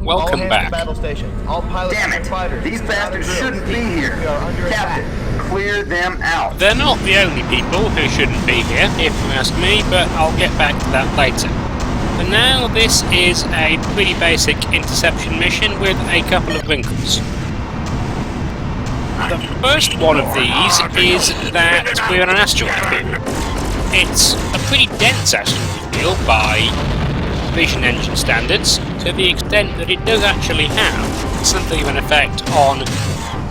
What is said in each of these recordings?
Welcome back. Damn it! These bastards shouldn't be here. Captain, clear them out. They're not the only people who shouldn't be here, if you ask me, but I'll get back to that later. For now, this is a pretty basic interception mission with a couple of wrinkles. The first one of these is that we're on an asteroid field. It's a pretty dense asteroid field by vision engine standards, to the extent that it does actually have something of an effect on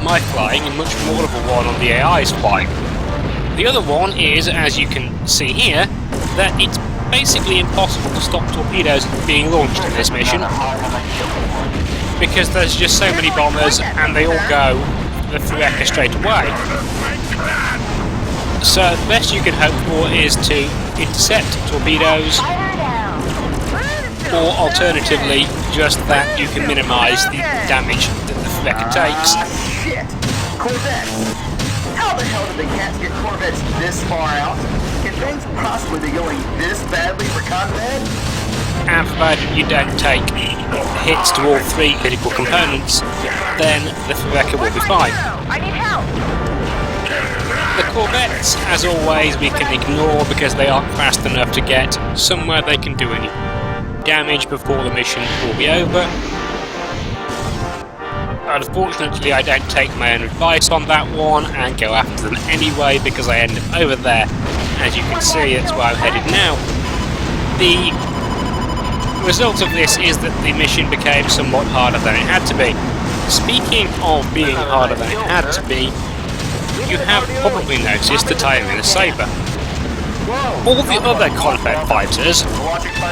my flying and much more of a one on the AI's flying. The other one is, as you can see here, that it's basically impossible to stop torpedoes being launched in this mission, because there's just so many bombers and they all go the Fureka straight away. So the best you can hope for is to intercept torpedoes, or alternatively, just that you can minimise the damage that the Fureka takes. Shit! Corvettes! How the hell did the cats get Corvettes this far out? Can things possibly be going this badly for Conrad? And provided you don't take hits to all three critical components, then the Fureka will be fine. I need help! The Corvettes, as always, we can ignore because they aren't fast enough to get somewhere they can do any damage before the mission will be over. Unfortunately, I don't take my own advice on that one and go after them anyway because I end up over there. As you can see, that's where I'm headed now. The result of this is that the mission became somewhat harder than it had to be. Speaking of being harder than it had to be, you have probably noticed that I am in a Sabre. All the other combat fighters,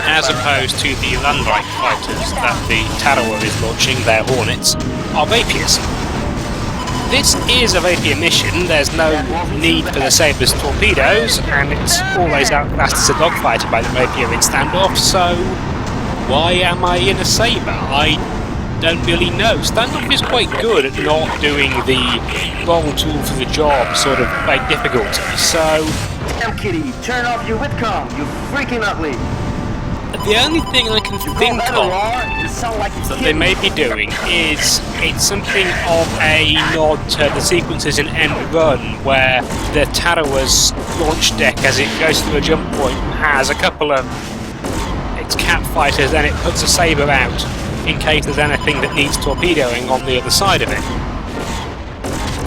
as opposed to the landlike fighters that the Tarawa is launching their Hornets, are Rapiers. This is a Rapier mission, there's no need for the Sabre's torpedoes, and it's always outclassed as a dogfighter by the Rapier in Standoff, so why am I in a Sabre? I don't really know. Standoff is quite good at not doing the wrong tool for the job sort of by difficulty, so Damn kitty, turn off your Whitcomb, you freaking ugly! the only thing I can think of that they may be doing is it's something of a nod to the sequences in End Run where the Tarawa's launch deck, as it goes through a jump point, has a couple of its cap fighters, and it puts a Sabre out in case there's anything that needs torpedoing on the other side of it.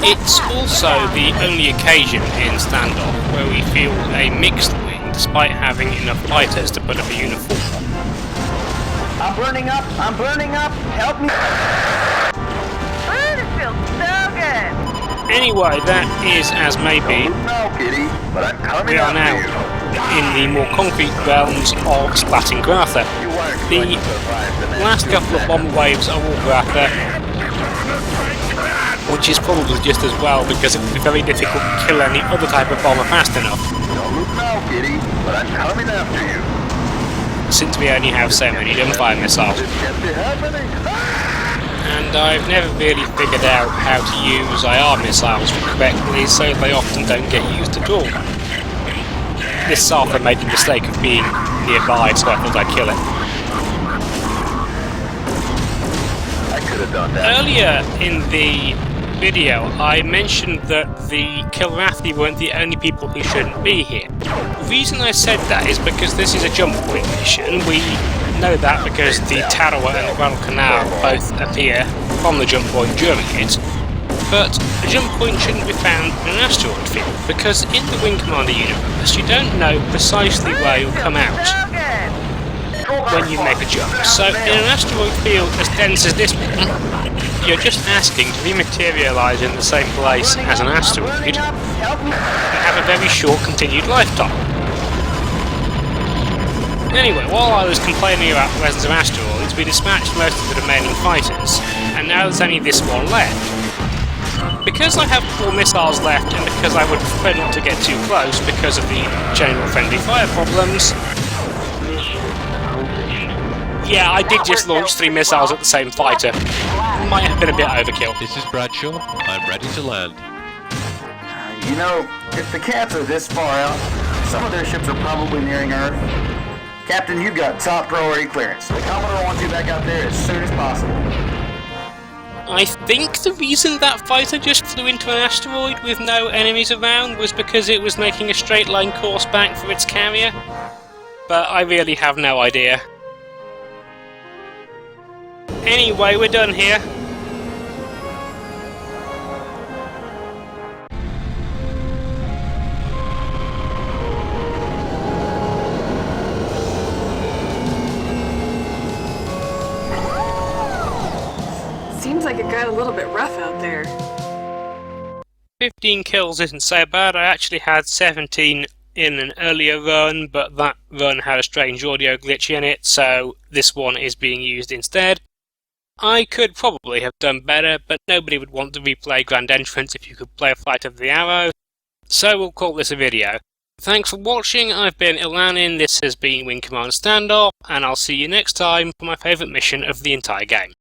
It's also the only occasion in Standoff where we field a mixed wing despite having enough fighters to put up a uniform. I'm burning up! Help me! Ooh, this feels so good! Anyway, that is as may be. No, kitty, but I'm coming We are after now you. in the more concrete realms of splatting Gratha. The last couple of bomb waves are all Gratha, which is probably just as well because it would be very difficult to kill any other type of bomber fast enough, Don't look now, kitty, but I'm coming after you. since we only have so many dumbfire missiles. This can't be happening. And I've never really figured out how to use IR missiles correctly, so they often don't get used at all. This Sabre made the mistake of being nearby, so I thought I'd kill it. I could have done that. Earlier in the video, I mentioned that the Kilrathi weren't the only people who shouldn't be here. The reason I said that is because this is a jump point mission. We know that because the Tarawa and the Grand Canal both appear from the jump point during it. But a jump point shouldn't be found in an asteroid field, because in the Wing Commander universe, you don't know precisely where you'll come out when you make a jump. So in an asteroid field as dense as this one, you're just asking to rematerialise in the same place as an asteroid and have a very short continued lifetime. Anyway, while I was complaining about the presence of asteroids, we dispatched most of the remaining fighters, and now there's only this one left. Because I have 4 missiles left, and because I would prefer not to get too close because of the general friendly fire problems, yeah, I did just launch 3 missiles at the same fighter. Might have been a bit overkill. This is Bradshaw. I'm ready to land. You know, if the cats are this far out, some of their ships are probably nearing Earth. Captain, you've got top priority clearance. The Commodore wants you back out there as soon as possible. I think the reason that fighter just flew into an asteroid with no enemies around was because it was making a straight line course back for its carrier, but I really have no idea. Anyway, we're done here. Seems like it got a little bit rough out there. 15 kills isn't so bad. I actually had 17 in an earlier run, but that run had a strange audio glitch in it, so this one is being used instead. I could probably have done better, but nobody would want to replay Grand Entrance if you could play a Flight of the Arrow, so we'll call this a video. Thanks for watching. I've been Ilanin, this has been Wing Command Standoff, and I'll see you next time for my favourite mission of the entire game.